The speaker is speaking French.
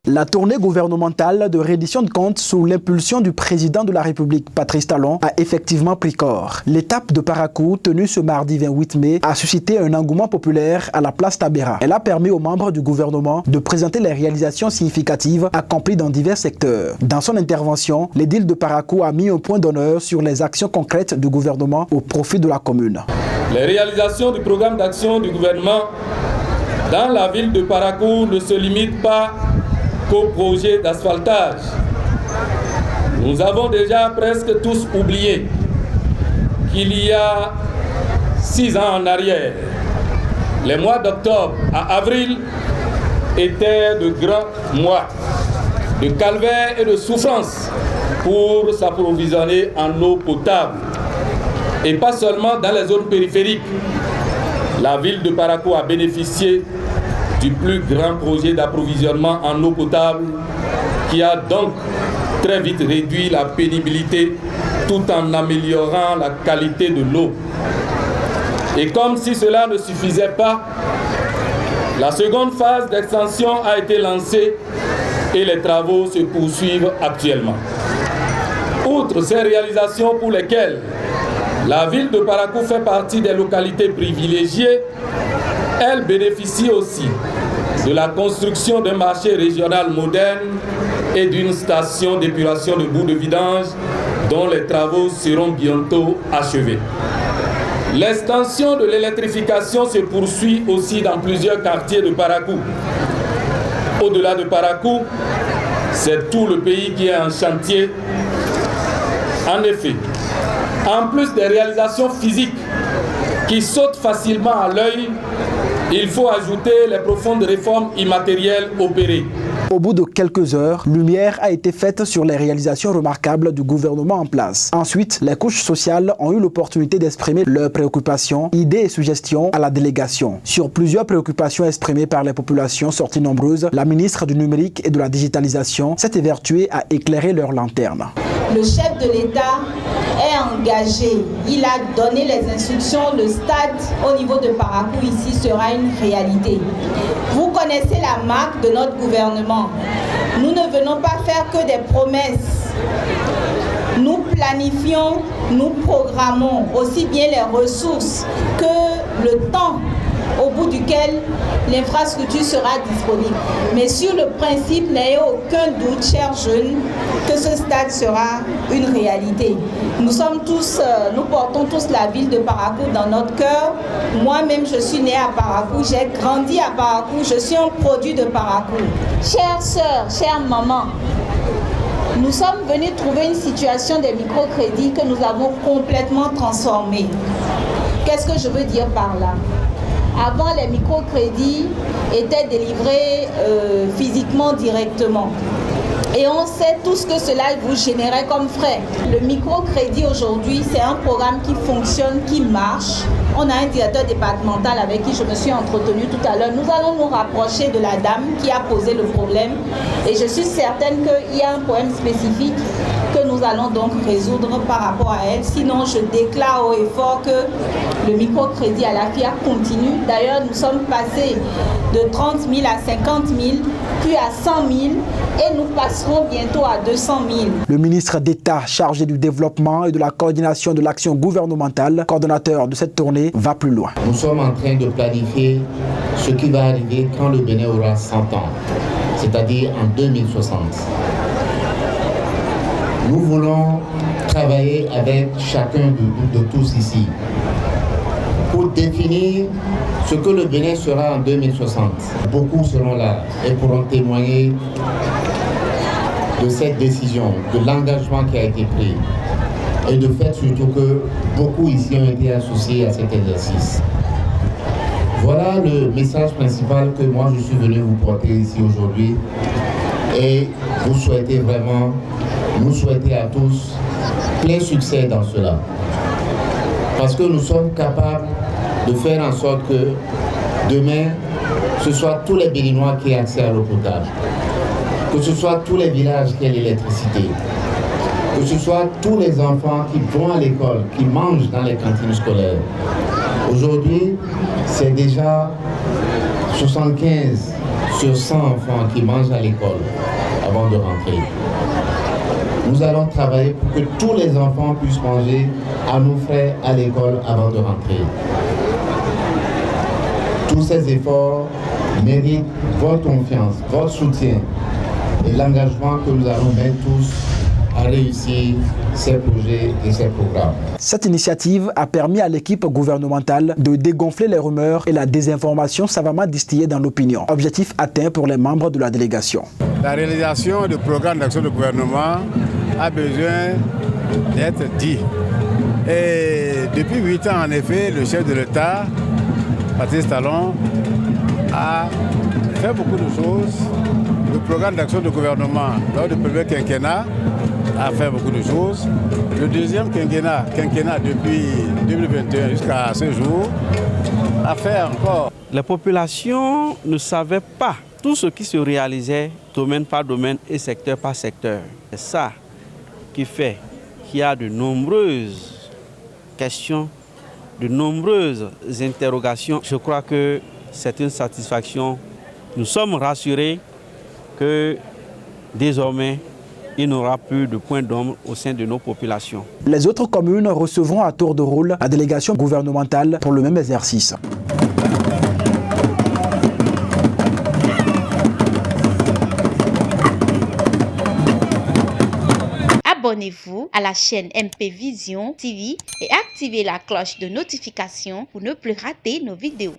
La tournée gouvernementale de reddition de comptes sous l'impulsion du président de la République, Patrice Talon, a effectivement pris corps. L'étape de Parakou, tenue ce mardi 28 mai, a suscité un engouement populaire à la place Tabera. Elle a permis aux membres du gouvernement de présenter les réalisations significatives accomplies dans divers secteurs. Dans son intervention, l'édile de Parakou a mis un point d'honneur sur les actions concrètes du gouvernement au profit de la commune. Les réalisations du programme d'action du gouvernement dans la ville de Parakou ne se limitent pas qu'au projet d'asphaltage. Nous avons déjà presque tous oublié qu'il y a 6 ans en arrière, les mois d'octobre à avril étaient de grands mois de calvaire et de souffrance pour s'approvisionner en eau potable. Et pas seulement dans les zones périphériques. La ville de Parakou a bénéficié du plus grand projet d'approvisionnement en eau potable qui a donc très vite réduit la pénibilité tout en améliorant la qualité de l'eau. Et comme si cela ne suffisait pas, la seconde phase d'extension a été lancée et les travaux se poursuivent actuellement. Outre ces réalisations pour lesquelles la ville de Parakou fait partie des localités privilégiées, elle bénéficie aussi de la construction d'un marché régional moderne et d'une station d'épuration de boue de vidange dont les travaux seront bientôt achevés. L'extension de l'électrification se poursuit aussi dans plusieurs quartiers de Parakou. Au-delà de Parakou, c'est tout le pays qui est en chantier. En effet, en plus des réalisations physiques qui sautent facilement à l'œil, il faut ajouter les profondes réformes immatérielles opérées. Au bout de quelques heures, lumière a été faite sur les réalisations remarquables du gouvernement en place. Ensuite, les couches sociales ont eu l'opportunité d'exprimer leurs préoccupations, idées et suggestions à la délégation. Sur plusieurs préoccupations exprimées par les populations sorties nombreuses, la ministre du numérique et de la digitalisation s'est évertuée à éclairer leurs lanternes. Le chef de l'État est engagé. Il a donné les instructions. Le stade au niveau de Parakou ici sera une réalité. Vous connaissez la marque de notre gouvernement. Nous ne venons pas faire que des promesses. Nous planifions, nous programmons aussi bien les ressources que le temps au bout duquel l'infrastructure sera disponible. Mais sur le principe, n'ayez aucun doute, chers jeunes, que ce stade sera une réalité. Nous sommes tous, nous portons tous la ville de Parakou dans notre cœur. Moi-même, je suis née à Parakou, j'ai grandi à Parakou, je suis un produit de Parakou. Chères sœurs, chères mamans, nous sommes venus trouver une situation des microcrédits que nous avons complètement transformée. Qu'est-ce que je veux dire par là? Avant, les microcrédits étaient délivrés physiquement directement. Et on sait tout ce que cela vous générait comme frais. Le microcrédit aujourd'hui, c'est un programme qui fonctionne, qui marche. On a un directeur départemental avec qui je me suis entretenue tout à l'heure. Nous allons nous rapprocher de la dame qui a posé le problème. Et je suis certaine qu'il y a un problème spécifique que nous allons donc résoudre par rapport à elle. Sinon, je déclare haut et fort que le microcrédit à la FIA continue. D'ailleurs, nous sommes passés de 30 000 à 50 000, puis à 100 000, et nous passerons bientôt à 200 000. Le ministre d'État chargé du développement et de la coordination de l'action gouvernementale, coordonnateur de cette tournée, va plus loin. Nous sommes en train de planifier ce qui va arriver quand le Bénin aura 100 ans, c'est-à-dire en 2060. Nous voulons travailler avec chacun de tous ici pour définir ce que le Bénin sera en 2060. Beaucoup seront là et pourront témoigner de cette décision, de l'engagement qui a été pris et de fait surtout que beaucoup ici ont été associés à cet exercice. Voilà le message principal que moi je suis venu vous porter ici aujourd'hui et vous souhaiter vraiment, nous souhaiter à tous plein succès dans cela. Parce que nous sommes capables de faire en sorte que demain, ce soit tous les Béninois qui aient accès à l'eau potable, que ce soit tous les villages qui aient l'électricité, que ce soit tous les enfants qui vont à l'école, qui mangent dans les cantines scolaires. Aujourd'hui, c'est déjà 75, sur 100 enfants qui mangent à l'école avant de rentrer. Nous allons travailler pour que tous les enfants puissent manger à nos frais à l'école avant de rentrer. Tous ces efforts méritent votre confiance, votre soutien et l'engagement que nous allons mettre tous à réussir ces projets et ces programmes. Cette initiative a permis à l'équipe gouvernementale de dégonfler les rumeurs et la désinformation savamment distillée dans l'opinion. Objectif atteint pour les membres de la délégation. La réalisation du programme d'action du gouvernement a besoin d'être dit. Et depuis 8 ans, en effet, le chef de l'État, Patrice Talon, a fait beaucoup de choses. Le programme d'action du gouvernement, lors du premier quinquennat, a fait beaucoup de choses. Le deuxième quinquennat depuis 2021 jusqu'à ce jour, a fait encore. Les populations ne savaient pas tout ce qui se réalisait domaine par domaine et secteur par secteur. C'est ça qui fait qu'il y a de nombreuses questions, de nombreuses interrogations. Je crois que c'est une satisfaction. Nous sommes rassurés que désormais, il n'y aura plus de point d'ombre au sein de nos populations. Les autres communes recevront à tour de rôle la délégation gouvernementale pour le même exercice. Abonnez-vous à la chaîne MP Vision TV et activez la cloche de notification pour ne plus rater nos vidéos.